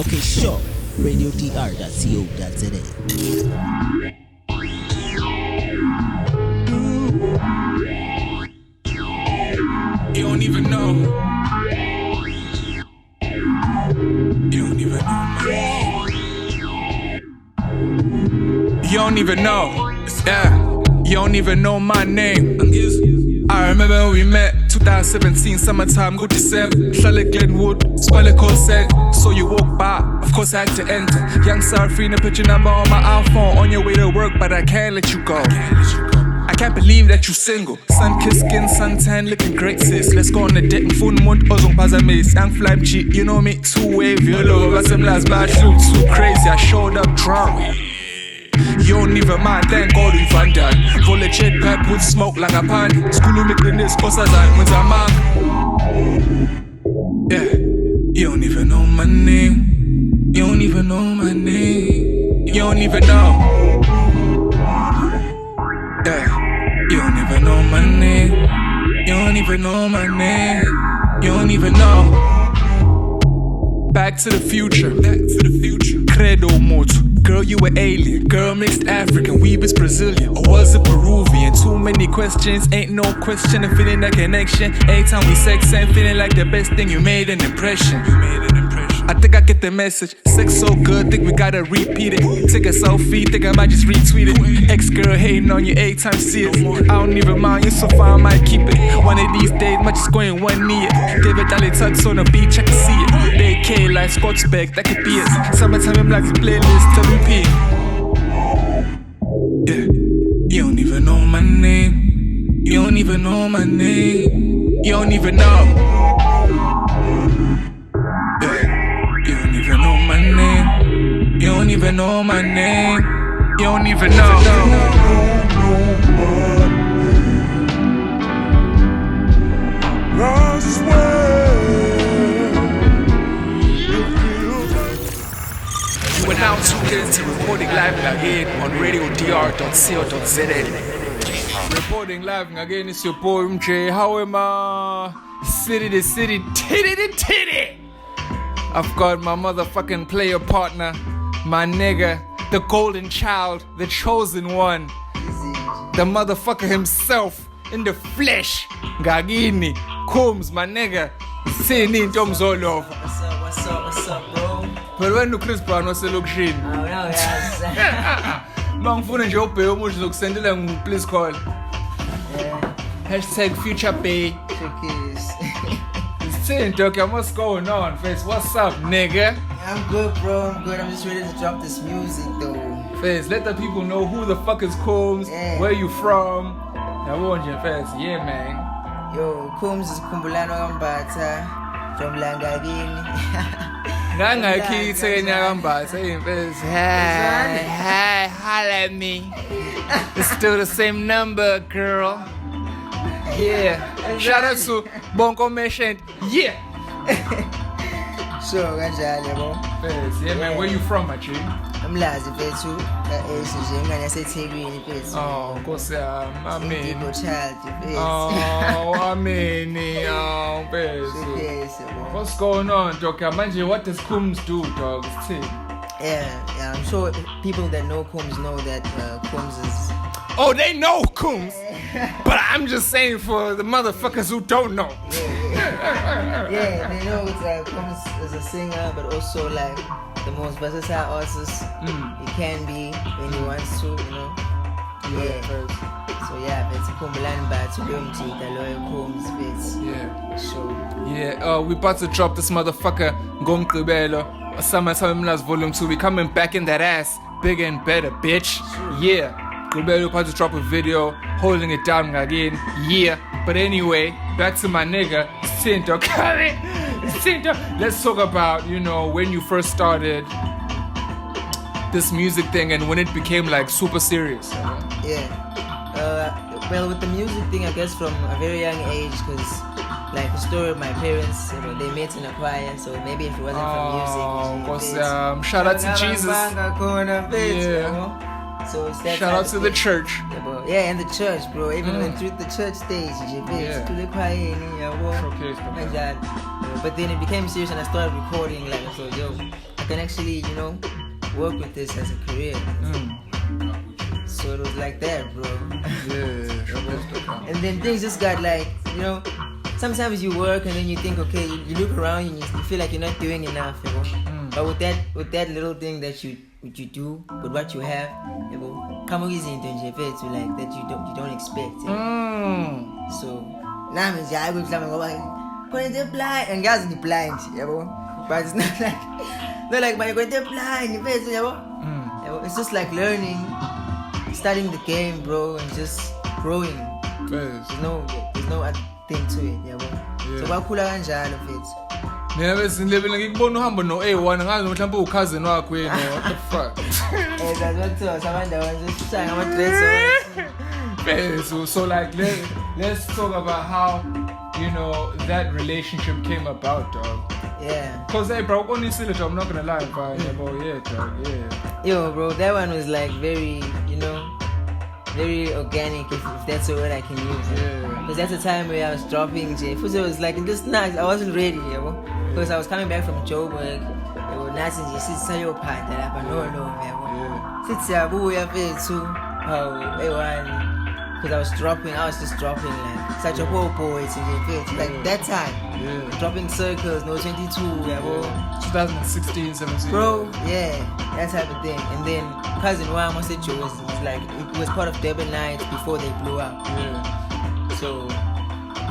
Okay, sure. radiodr.co.za. You don't even know. You don't even know my name. You don't even know. Yeah. You don't even know my name. I remember when we met 2017 summertime, good December. Charlotte Glenwood, Spike Cosette. So you walk by, of course I had to enter. Young Sarafina, put your number on my iPhone. On your way to work, but I can't let you go. I can't believe that you single. Sun-kissed skin, suntan, looking great sis. Let's go on a date. Phone mode, ozong pazamis. Young fly cheat, you know me, two-wave. You love us, some last bad shoot, too crazy. I showed up drunk. You don't even mind, thank God we found that. Roll a jetpack with smoke like a pan. School make the next cause as I was a man. Yeah, you don't even know my name. You don't even know my name. You don't even know. Yeah, you don't even know my name. You don't even know my name. You don't even know. Back to the future. Back to the future. Credo moto. Girl, you were alien. Girl, mixed African. We was Brazilian. Or was it Peruvian? Too many questions. Ain't no question. I'm feeling that connection. Anytime we sex, I'm feeling like the best thing. You made an impression. You made an impression. I think I get the message. Sex so good, think we gotta repeat it. Take a selfie, think I might just retweet it. Ex-girl hating on you 8 times serious. I don't even mind, you so far I might keep it. One of these days, might just go in one knee it. David Dali tucks on the beach, I can see it. Big K like Scotsbeck, that could be it. Summertime, I'm like the playlist to repeat. Yeah, you don't even know my name. You don't even know my name. You don't even know. You don't even know my name. You don't even know my name. You don't even know. I swear. You are now tuned into Reporting Live again on radiodr.co.za. Reporting live again, it's your boy MJ. How am I? City to city, titty to titty. I've got my motherfucking player partner, my nigga, the golden child, the chosen one, the motherfucker himself in the flesh. Ngakini, Khumz, my nigga, seeing in Tom's all over. What's up, bro? But when Chris Brown was a look shit. Oh, no, yes. Long phone and job, much look send them, please call. Hashtag future pay. Saying, Turkey, what's going on, Face? What's up, nigga? I'm good, bro. I'm good. I'm just ready to drop this music, though. Face, let the people know who the fuck is Khumz, where you from. I want you, Face. Yeah, man. Yo, Khumz is Kumbulano Gambata from Ngakini. Ngakini, saying Nyagamba, saying Face. Hey, holla at me. It's still the same number, girl. Yeah. Shout out to Bonko Merchant. Yeah. So, kanjani bro? Yeah, man. Where you from, my chick? I'm Lazi Pethu. I say Tegrini Pethu. Oh, cause I mean. Child, oh, I mean, oh, Pethu. What's going on, Doc? Imagine what does Khumz do, dog? Yeah, I'm sure people that know Khumz know that Khumz is. Oh, they know Khumz, but I'm just saying for the motherfuckers who don't know. Yeah, they know Khumz is a singer, but also like the most versatile artist he can be when he wants to, you know. Yeah. So yeah, it's Kumbulan bad to them to the loyal Khumz fits. Yeah. So yeah, we about to drop this motherfucker Gom Kribelo. Summertime Last Volume 2. We coming back in that ass, bigger and better, bitch. Yeah. We're about to drop a video holding it down again. Yeah. But anyway, back to my nigga, Sinto. Let's talk about, you know, when you first started this music thing and when it became like super serious. Yeah. Well, with the music thing, I guess from a very young age, because like the story of my parents, you know, they met in a choir, so maybe if it wasn't for music, shout out to Jesus. Yeah. So shout out to the church. Yeah, in the church, bro. Even went through the church stage, to the choir, but then it became serious and I started recording. Like, so yo, I can actually, you know, work with this as a career. So it was like that, bro. Yeah. And then things just got like, you know, sometimes you work and then you think, okay, you look around and you feel like you're not doing enough, you know. But with that little thing that you do, with what you have, you know, come on, like that you don't expect. You know? So now I'm going to blind and guys in the blind, you know. But it's not like but you're going to blind, you know. It's just like learning, starting the game, bro, and just growing. There's no other thing to it, yeah, bro. So bakhula kanjalo mfethu. Mina bese ngilebele ngikubona uhamba no A1 ngazi mhlawumbe ucousin wakho yena, what the fuck. That's what to somebody wants to shine ama dress. So like let's talk about how, you know, that relationship came about, dog. Yeah. Cause hey bro, honestly, I'm not gonna lie, bro. Yeah, dog. Yeah. Yo, bro, that one was like very, you know, very organic, if that's a word I can use. Yeah. Because that's the time where I was dropping J. First it was like in this night, I wasn't ready, you know. Because I was coming back from Joburg. It was nice and just sit your part that happened. No, sit here, boo, yeah, too. Oh, A1. Because I was just dropping like such a whole boy like that time. Dropping circles, no 22, yeah, bro. 2016, 17. Bro, yeah, that type of thing. And then cousin one was it was part of Durban Nights before they blew up. Yeah. So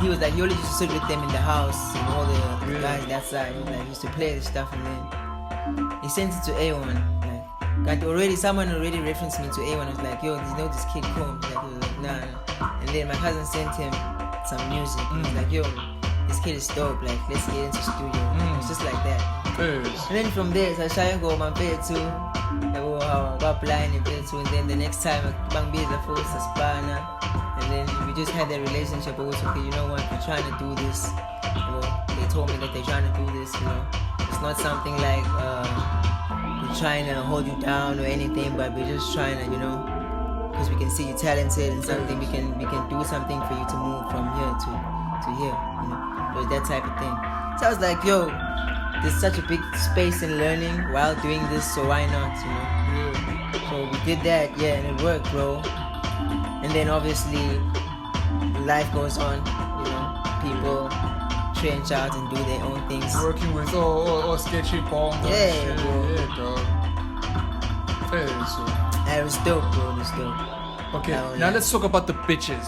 he was like, he only used to sit with them in the house and all the guys that side. He used to play the stuff, and then he sent it to A1. Someone already referenced me to A1. I was like, yo, you know this kid Khumz? Like, he was like, nah. And then my cousin sent him some music. He was like, yo, this kid is dope. Like, let's get into studio. It was just like that. And then from there, so I try and go on my bed too. Got blind in bed too. And then the next time, Bang B is the first Spana. And then we just had that relationship. It was okay, you know what? We're trying to do this. You know, they told me that they're trying to do this. You know, it's not something like we're trying to hold you down or anything, but we're just trying to, you know, because we can see you're talented and something. We can do something for you to move from here to here. You know, so that type of thing. So I was like, yo, there's such a big space in learning while doing this, so why not, you know? So we did that, yeah, and it worked, bro. And then obviously life goes on, you know, people trench out and do their own things. Working with all sketchy bong. Yeah, bro. Yeah, dog. It was dope, bro. It was dope. Okay, now let's talk about the bitches.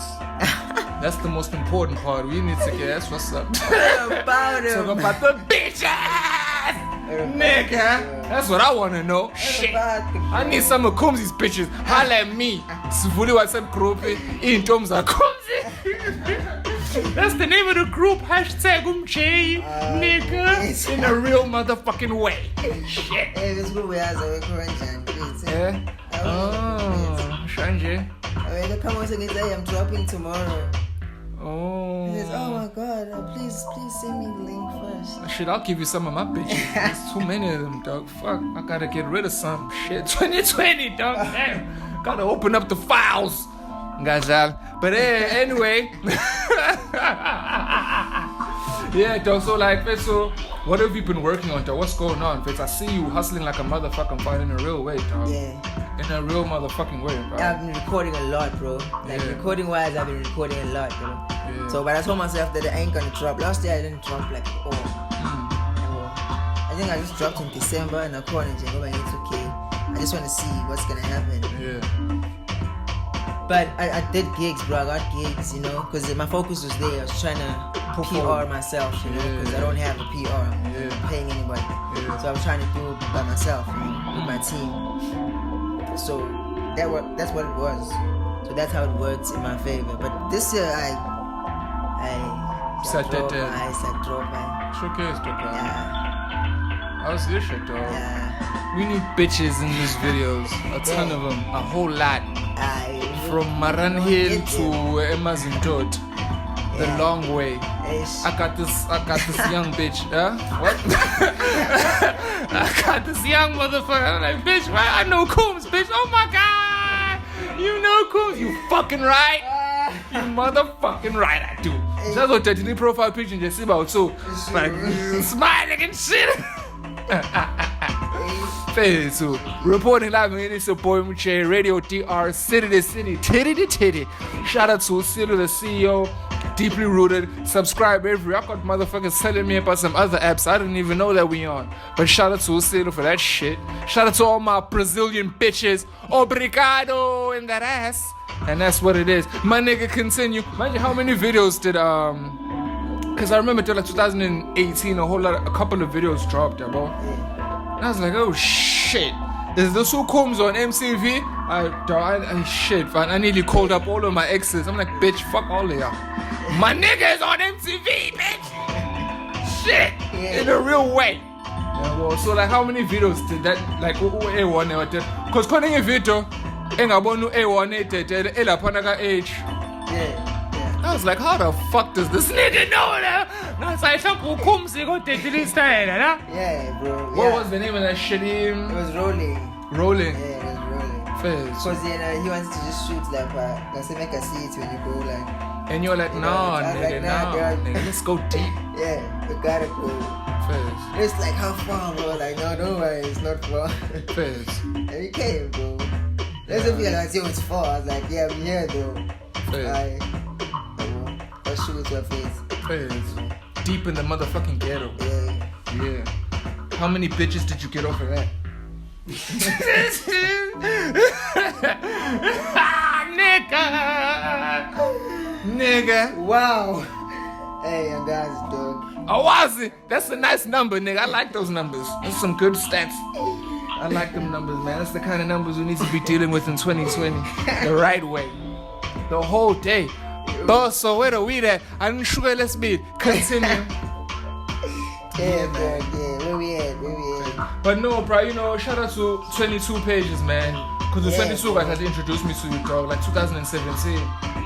That's the most important part. We need to get what's up. Talk about the bitches! Nigga! That's what I wanna know. Shit. I need some of Khumz's bitches. Holla at me. Sivuli WhatsApp group in terms of Khumz. That's the name of the group. Hashtag nigga. In a real motherfucking way. Shit. Hey, this group has a recurrent. Yeah? Oh, Shanje. Come on, say I'm dropping tomorrow. Oh. He says, oh my god, please send me the link first. Shit, I'll give you some of my bitches. There's too many of them, dog. Fuck, I gotta get rid of some. Shit, 2020, dog. Damn. Gotta open up the files. Gazal. But anyway. Yeah, dog. So like, so what have you been working on, dog? What's going on, Fitz? I see you hustling like a motherfucking fight in a real way, dog. Yeah. In a real motherfucking way, bro. I've been recording a lot, bro. Like recording wise, I've been recording a lot, bro. Yeah. So, but I told myself that I ain't gonna drop. Last year I didn't drop like all. I think I just dropped in December and I called and said, it's okay. I just want to see what's gonna happen. Yeah. But I did gigs, bro. I got gigs, you know, because my focus was there. I was trying to PR myself, you know, because I don't have a PR. I'm not paying anybody. Yeah. So I was trying to do it by myself, you know, with my team. So that's what it was. So that's how it worked in my favor. But this year I dropped. Showcase, dog. Yeah. How's this shit, dog? Yeah. We need bitches in these videos. A ton of them. A whole lot. From Maran Hill to Emazindot. The long way. I got this young bitch. Huh? What? I got this young motherfucker. I'm like, bitch, right? I know Khumz, bitch. Oh my god. You know Khumz. You fucking right. You motherfucking right, I do. That's what the profile picture just about. So, like, smiling and shit. Fethu. Reporting live, man, it's your boy Muche, Radio DR, city to city, titty to titty. Shout out to Silu, the CEO, deeply rooted. Subscribe every. I got motherfuckers telling me about some other apps I didn't even know that we on. But shout out to Silu for that shit. Shout out to all my Brazilian bitches. Obrigado in that ass. And that's what it is. My nigga, continue. Mind you, how many videos did because I remember till like 2018, a couple of videos dropped, bro. And I was like, oh shit, is this who Khumz on MCV? I shit, man. I nearly called up all of my exes. I'm like, bitch, fuck all of y'all. My nigga is on MCV, bitch. Shit, in a real way. Yeah, well, so like, how many videos did that? Like, A1 or did? Cause calling a video, engabonu A1 age. Yeah. I was like, how the fuck does this nigga know that? Yeah, bro. Yeah. What was the name of that shit? It was Rolling. Rolling. Yeah, it was Rolling. Fizz. Because he wants to just shoot like that's make a seat when you go like. And you're like, nah, nigga, let's go deep. Yeah, we gotta go. Fizz. It's like, how far, bro? Like, no, don't worry, it's not far. Fizz. And he came, bro. Let's feel like it was far. I was like, yeah, I'm here, though. Fizz. Let's shoot your face. Fizz. Deep in the motherfucking ghetto. Yeah. How many bitches did you get off of that? Nigga. Wow. Hey, young guys, dog. Oh, was it? That's a nice number, nigga. I like those numbers. That's some good stats. I like them numbers, man. That's the kind of numbers we need to be dealing with in 2020. The right way. The whole day. Boss, so where are we at? I'm sure let's be. Continue. Yeah, bro. Yeah, where we at? But no, bro, you know, shout out to 22 pages, man. Because the 22 guys had to introduce me to you, dog, like 2017.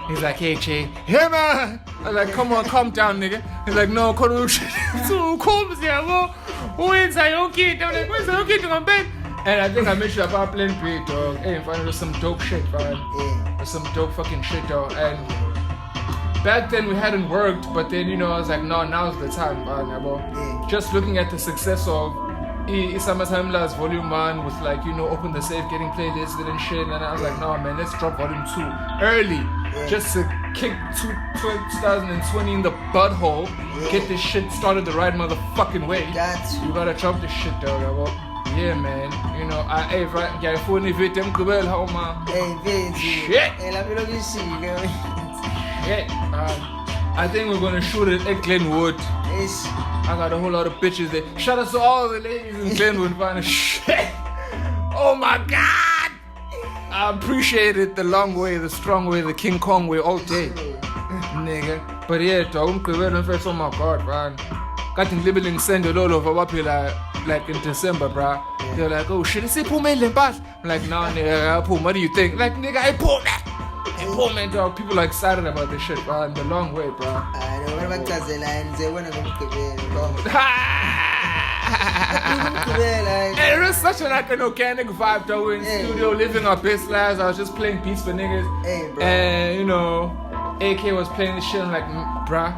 He's like, hey, Che. Yeah, man. I'm like, come on, calm down, nigga. He's like, no, come on. So, Khumz, yeah, bro. Where's your kid? I'm like, where's your kid to come back? And I think I mentioned about playing beat, dog. Hey, finally, there's some dope shit, man. There's some dope fucking shit, dog. And back then we hadn't worked, but then, you know, I was like, no, now's the time, man, bro. Just looking at the success of Isama Timeless Volume 1 with, like, you know, Open the Safe, getting playlisted and shit, and I was like, no, man, let's drop Volume 2 early, just to kick 2020 in the butthole, get this shit started the right motherfucking way. You gotta drop this shit, dog, bro. Yeah, man. You know, hey, right, phone if it how man. Shit. I think we're gonna shoot it at Glenwood. I got a whole lot of bitches there. Shout out to all the ladies in Glenwood, man. Shit. Oh my God. I appreciate it the long way, the strong way, the King Kong way all day, nigga. But yeah, dog, oh my God, man. Got in Libelling send it all over up here like in December, bro. They're like, oh shit, is it poor man? I'm like, nah, nigga, poor. What do you think? Like, nigga, I poor man. Hey, poor man, dog. People are excited about this shit, bro. In the long way, bro. I know. What about Tazeline? They want to go to it was such like an organic vibe, though. We're in studio, living our best lives. I was just playing beats for niggas. Hey, bro. And, you know, AK was playing this shit. I'm like, bruh,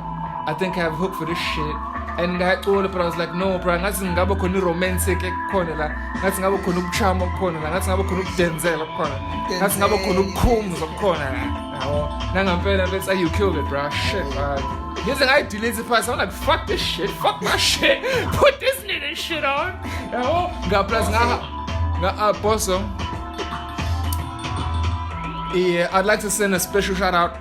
I think I have a hook for this shit. And I told her, but I was like, no, bro, ngathi ngaba khona romantic khona la, ngathi ngaba khona ukuchama khona la, ngathi ngaba khona ukudenzela khona, ngathi ngaba khona ukukhumza khona la. Yabo. Nangampela bethi you killed it, bro. Shit, man. Yes, I deleted it past. I'm like, fuck this shit, fuck my shit. Put this nigga shit on. Yabo. Plus bosso. Yeah, I'd like to send a special shout out.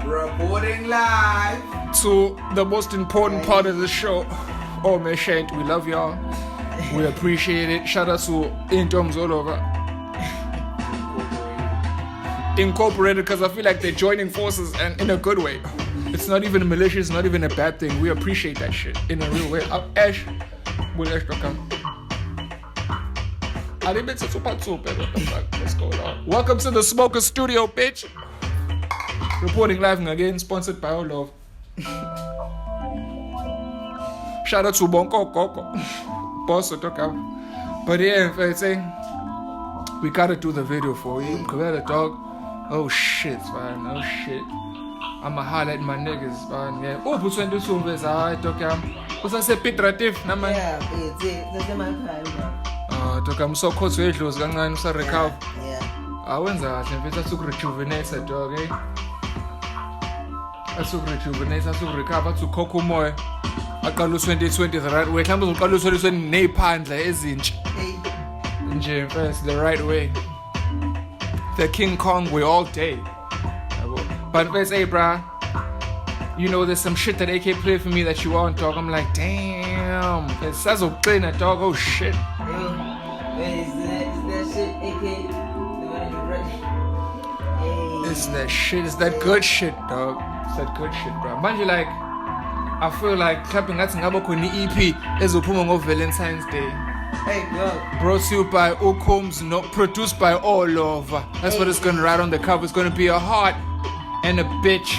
Reporting live to the most important part of the show. Oh man, Shant, we love y'all. We appreciate it. Shout out to Intoms all over. Incorporated, because I feel like they're joining forces and in a good way. It's not even malicious, not even a bad thing. We appreciate that shit in a real way. Ash, will Ash come? What's going on? Welcome to the Smoker Studio, bitch. Reporting live again, sponsored by all love. Shout out to Bonko Coco. Boss, but yeah, if I say we gotta do the video for you. Kavela dog. Oh shit, man. Oh shit. I'ma highlight my niggas, man. Yeah. Oh, but when this one is alright, okay. Usasepiterative namanje. Yeah, it's my time. Dog, I'm so close to edlozi kancane usa-recover. Yeah. Awenza kahle mfethu asukurejuvenate dog, eh? Asukurejuvenate, asukurecover, asukhokha umoya. Aqala u-2020 the right way. Mhlawumbe uzoqala u-2020 ney'phandla ezintsha. Nje mfethu the right way. The King Kong way all day. But mfethu, hey bruh, you know there's some shit that AK played for me that you want, dog. I'm like, damn. Mfethu sazoqina dog, oh shit. Is that shit AK? The one you write? It's that shit, it's that good shit, dog. It's that good shit, bro. Manje like, I feel like clapping ngathi ngabo khona i-EP ezophuma ngo-Valentine's Day. Hey, bro. Brought to you by Khumz, no, produced by all over. That's what it's gonna write on the cover. It's gonna be a heart and a bitch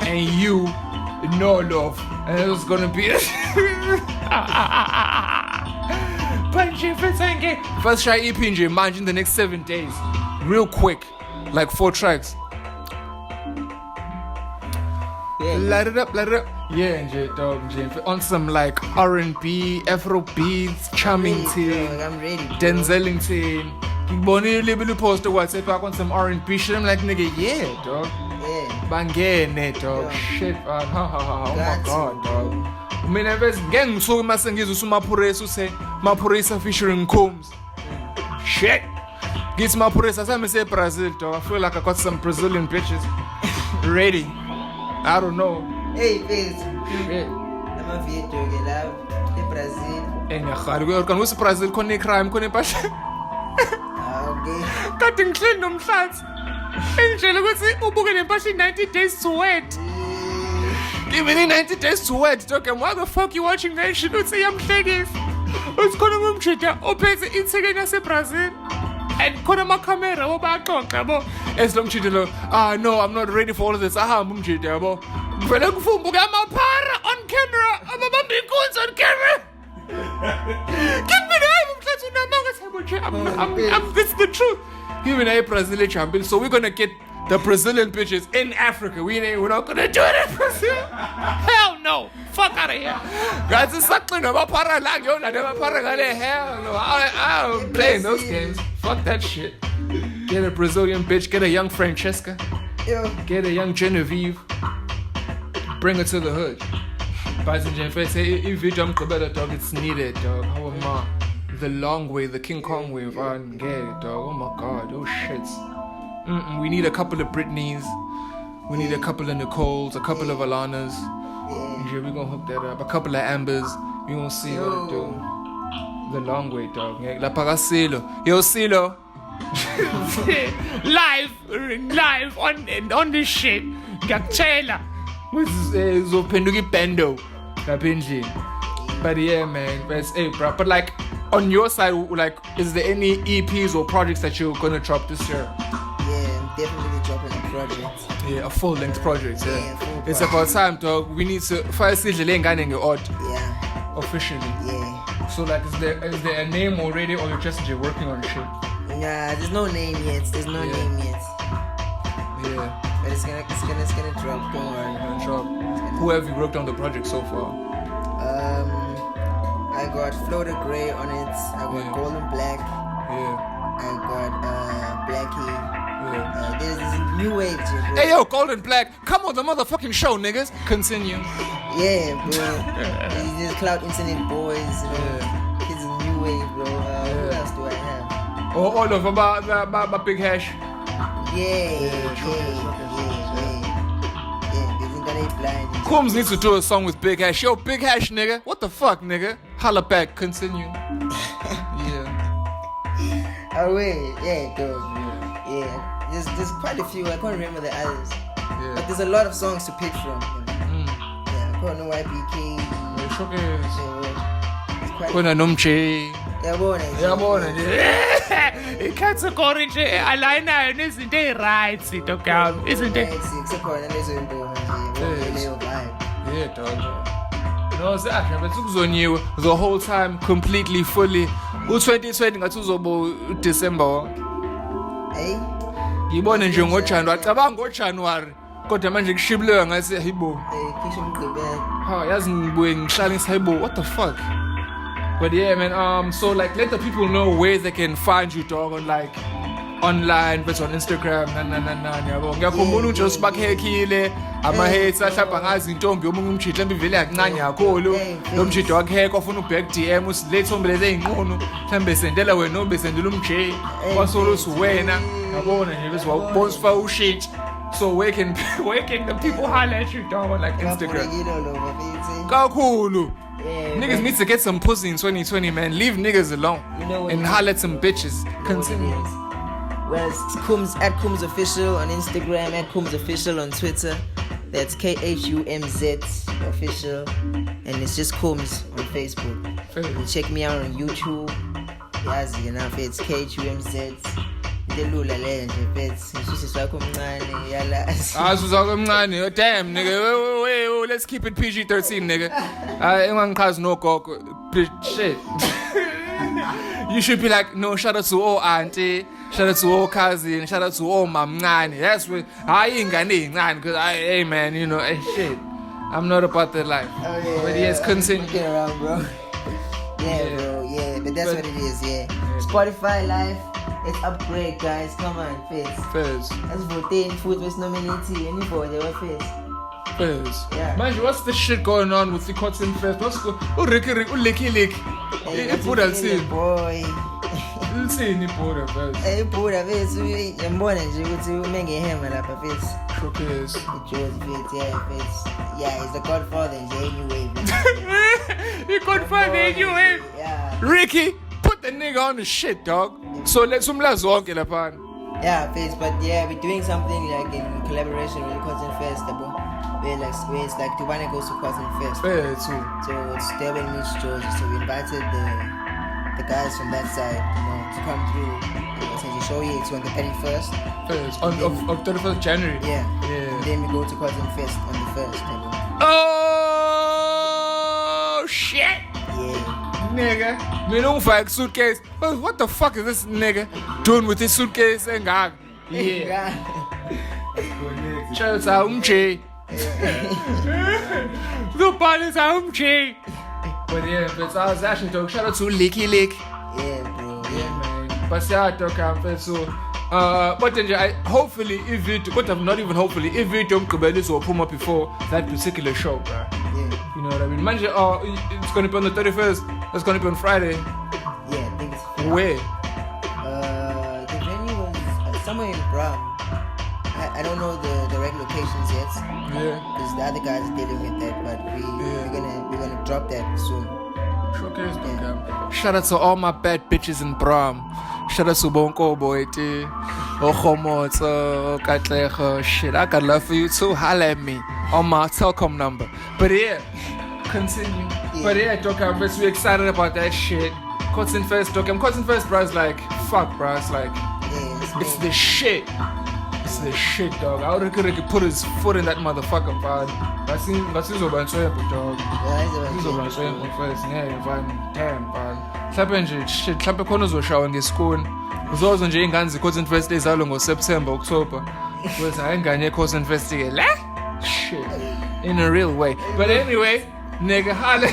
and you, no love. And it's gonna be first try EP nje manje in the next 7 days. Real quick. Like 4 tracks. Yeah. Light it up. Yeah, nje dog, nje on some like R&B, Afro beats, charming teen, I'm ready. Denzellington. Ngibonile libele post WhatsApp yakho on some R&B shit. I'm like, nigga, yeah, dog. Yeah. Bangene, dog. Yeah. Shit, man. Oh my god, dog. Mina vese ngeke ngisuke mase ngizwe uSumapurisa use Mapurisa featuring Khumz. Shit. Gives Mapurisa same say Brazil, dog. I feel like I got some Brazilian bitches ready. I don't know. Hey, Fizz. Shit. I'm a video get out. In Brazil. Engakhali kuyorkan wuse Brazil khona crime khona impahla. Okay. Kade ngihleli nomhlatsi. Engitshela ukuthi ubuke lempahla 90 days to wait. Give me 90 days to wait, dog. And why the fuck you watching that shit? Uthi yamhlekisa. Uthi khona ngumjida ophethe ithekeni yaseBrazil. And khona amakhamera obaxoxa yabo. Esilomjida lo, no, I'm not ready for all of this. Ahamba umjida yabo. Ngivele ngifumbuke amaphara on camera. Ababamba inkunzi on camera. Give me the this is the truth. Give me the Brazil champion. So we're gonna get the Brazilian bitches in Africa. We're not gonna do it in Brazil. Hell no. Fuck out of here. Guys, it's something about Paralang. Yo, never Paragale. Hell no. I'm playing those games. Fuck that shit. Get a Brazilian bitch. Get a young Francesca. Get a young Genevieve. Bring her to the hood. But if you jump to better, dog, it's needed, dog. How am I? The long way, the King Kong way, man. Get it, dog. Oh my god. Oh shit. We need a couple of Britneys. We need a couple of Nicoles, a couple of Alanas. Yeah, we're gonna hook that up. A couple of Ambers. We gonna see what it do. The long way, dog. La Pagasilo. Yo, Silo. live on this shit. Ngakutshela. Uzophenduka ibendo. But yeah, man. Hey, bro. But like, on your side, like, is there any EPs or projects that you're gonna drop this year? Definitely dropping a project. Yeah, a full-length project. Yeah, it's about time, dog. We need to first Yeah. Officially. Yeah. So like, is there a name already, or you're just working on shit? Nah, there's no name yet. Name yet. Yeah. But it's gonna drop. Don't worry. It's gonna drop. Who have you worked on the project so far? I got Floater Grey on it. I got Golden Black. Yeah. I got Blackie. Yeah. There's this new wave, bro. Hey yo, Golden Black, come on the motherfucking show, niggas. Continue. Yeah, bro. These Cloud Internet boys, you know. Kids in new wave, bro. Who else do I have? Oh, all of them, my big hash. Yeah. Khumz needs to do a song with Big Hash. Yo, Big Hash, nigga. What the fuck, nigga? Holla back. Continue. Yeah. Oh wait, yeah, dog. Yeah. There's quite a few. I can't remember the others. Yeah. But there's a lot of songs to pick from. You know? Yeah, I can't know YBK. Kuna nomche. Yabona. Category nje alignayo nezinto eziright dog yami. Isn't it? Yeah, dog. No, Sasha, but ukuzonyiwe the whole time completely fully. U2020 ngathi uzobo December. Hey. Ngibone nje ngoJanuary, cabanga ngoJanuary kodwa manje kushibleyo ngathi hayibo Kisho mgqibelo. ha yazi ngibuye ngihlale hayibo what the fuck. But yeah, man, so like let the people know where they can find you, dog, on like online, but on Instagram, yabo. Ngiyakhumbula nje sibakhekile ama-hates ahlapha ngazi intombi yomunye umjidi mhlawumbe ivele yakuncane kakhulu lo mjidi wakheka ofuna uback DM usile thombe lezi ey'nqunu mhlawumbe sendela wena noma besendela umJ wasoluthi wena yabona nje bese wawubona usifaka ushintsha. So where can the people holler at you, dog, on like Instagram? Kakhulu. Yeah, Niggas need to get some pussy in 2020, man. Leave niggas alone. You know what and holler at some bitches. Continue. Well, it's Khumz at Khumz Official on Instagram, at Khumz Official on Twitter. That's KHUMZ Official. And it's just Khumz on Facebook. You check me out on YouTube. Yes, you know, it's KHUMZ. Delula le nje pets. Ngishisi sakho mncane yalazi. Sakho mncane. Damn, nigga. Wait, let's keep it PG-13, nigga. Engangichazi no gogo. Shit. You should be like, no, shout out to all auntie, shout out to all cousin, shout out to all mamncane. That's what I ain't got anything, because hey man, you know, hey shit. I'm not about that life. Oh, yeah, but yes, continue. Get around, bro. Yeah, bro. Yeah, but that's what it is. Yeah. Spotify Live. It's upgrade, guys. Come on, Fizz. Let's vote in food with nominee. Anybody, what Fizz? Yeah. Man, what's the shit going on with the Cotton Fest? What's going on? Licky. Boy. Insane, Buddha Fest. Hey, Buddha Fest. I'm born in Djibouti. We make a hammer like a Fizz. Showcase. Yeah, he's the godfather in the anyway. The godfather anyway? Yeah. Ricky, put the nigga on the shit, dog. So let's walk in upon. Yeah, Fizz, but yeah, we're doing something like in collaboration with Cotton Festival. Where it's like Tubane goes to Cotton Fest. Yeah, too. So it's Durban meets Georgia. So we invited the guys from that side, you know, to come through. Since you show you, it's on the 31st. First, of 31st January. Yeah. And then we go to Cotton Fest on the 1st. You know. Oh shit! Yeah. Nigga, me don't find suitcase. What the fuck is this nigga doing with his suitcase and gag? Yeah. Shout out to umj. The body's umj. But yeah, but I was actually talking. Shout out to Licky. Yeah, bro. Yeah, man. But yeah, I talk so. But then hopefully if it don't come will come up before that particular show, bro. Yeah. You know what I mean? Man, it's gonna be on the 31st. It's gonna be on Friday. Yeah, I think it's Friday. Where? The venue was somewhere in Bram. I don't know the direct locations yet. Yeah. Because the other guys are dealing with that, but we're gonna drop that soon. Showcase, yeah. Shout out to all my bad bitches in Bram. Shout out to Bonko Boyti, Okhomotso, Katlecho. Shit, I got love for you too. Holla at me on my telecom number. But yeah, continue. Yeah. But yeah, Dokam Fest, we excited about that shit. Cotton Fest, Dokam. Cotton Fest, bro, is like, fuck, bro. It's like, it's the shit. It's the shit, dog. I would have put his foot in that motherfucker, bro. That's his obansoyable, dog. His obansoyable first. Yeah, fine. Damn, bro. Mhlawumbe nje shit, mhlawumbe khona uzoshawa ngesikuni. Uzozo nje ingane ze-Cotton Fest ezalwa ngoSeptember, October. Because hayi ingane ye-Cotton Fest ke la. Shit. In a real way. But anyway, nigga, holla.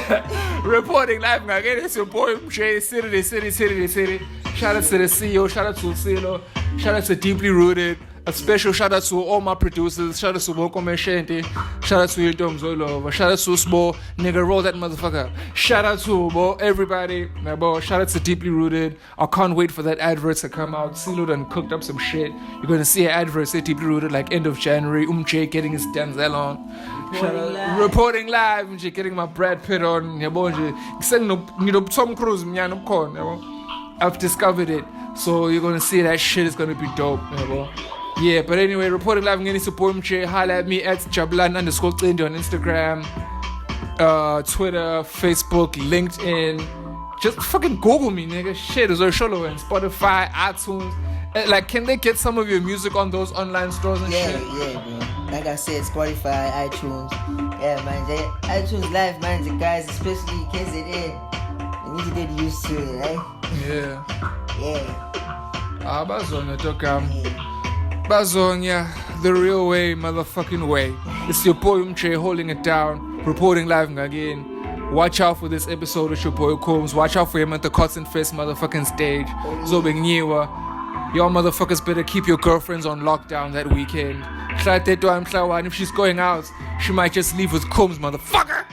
Reporting live Ngakini, it's your boy MJ, City. Shout out to the CEO, shout out to Silo, shout out to Deeply Rooted. A special shout out to all my producers. Shout out to Woko Meshente. Shout out to Yildom Zolova. Shout out to Sbo. Nigga, roll that motherfucker. Shout out to everybody. Shout out to Deeply Rooted. I can't wait for that advert to come out. CeeLo done cooked up some shit. You're gonna see an advert say Deeply Rooted like end of January. Umj getting his Denzel on. Reporting live. Umj getting my Brad Pitt on. Tom Cruise. I've discovered it. So you're gonna see that shit is gonna be dope. Yeah, but anyway, reporting live. I'm gonna support MJ. Holla at me at Jablan_Cindy on Instagram, Twitter, Facebook, LinkedIn. Just fucking Google me, nigga. Shit, is there Sholo and Spotify, iTunes. Like, can they get some of your music on those online stores and shit? Yeah, bro. Like I said, Spotify, iTunes. Yeah, man. iTunes Live, man. The guys, especially KZN, they need to get used to it, right? Yeah. Yeah. Abazona Tokam. Bazong, yeah, the real way, motherfucking way. It's your boy Umche holding it down, reporting live again. Watch out for this episode of your boy Khumz. Watch out for him at the Cotton Fest motherfucking stage. Zobeng Nyiwa. Y'all motherfuckers better keep your girlfriends on lockdown that weekend. If she's going out, she might just leave with Khumz, motherfucker.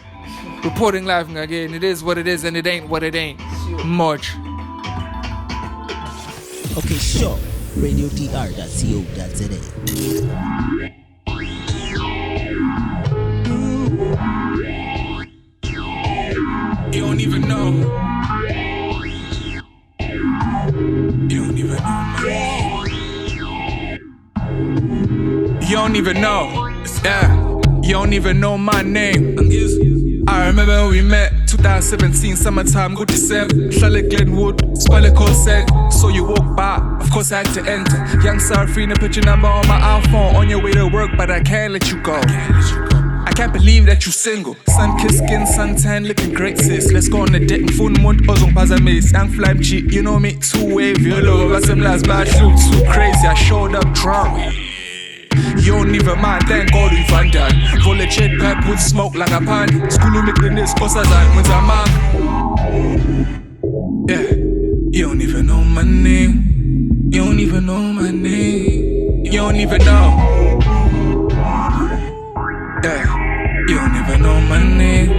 Reporting live again. It is what it is and it ain't what it ain't. Much. Okay, sure. radiodr.co.za. You don't even know. You don't even know my name. You don't even know. Yeah. You don't even know my name. I remember when we met 2017 summertime, good December. Hlale Glenwood, Spale Corset. So you walk by, of course I had to enter. Young Sarafina, put your number on my iPhone. On your way to work, but I can't let you go. I can't believe that you single. Sun-kissed skin, suntan, looking great sis. Let's go on a date. Phone mode, ozong pazamis. Young fly cheat, you know me, two-wave. You love us, some last bad shoot, too crazy. I showed up drunk. You don't even mind, thank God we found that. Roll a jet pipe with smoke like a pan. School make the next cause as a man. Yeah, you don't even know my name. You don't even know my name. You don't even know. Yeah, you don't even know my name.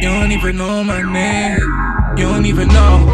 You don't even know my name. You don't even know.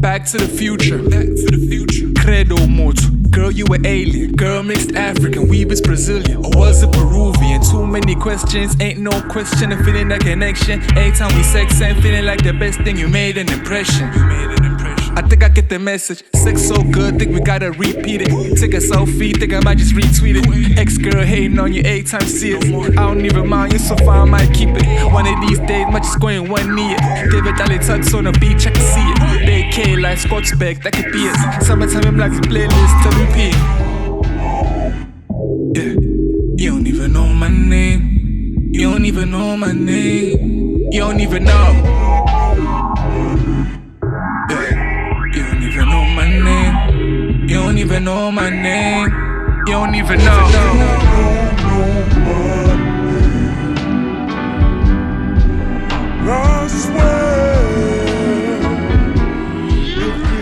Back to the future. Back to the future. Credo moto. Girl, you were alien. Girl, mixed African. We was Brazilian. Or was it Peruvian? Too many questions. Ain't no question. I'm feeling that connection. Anytime we sex, I'm feeling like the best thing. You made an impression. You made an impression. I think I get the message. Sex so good, think we gotta repeat it. Take a selfie, think I might just retweet it. Ex-girl hating on you 8 times serious. I don't even mind, you so far I might keep it. One of these days, might just go in one knee. David Daly tucks on the beach, I can see it. Big K like Scotsbeck, that could be it. Summertime, I'm like the playlist to repeat. Yeah, you don't even know my name. You don't even know my name. You don't even know. You don't even know my name. You don't even know.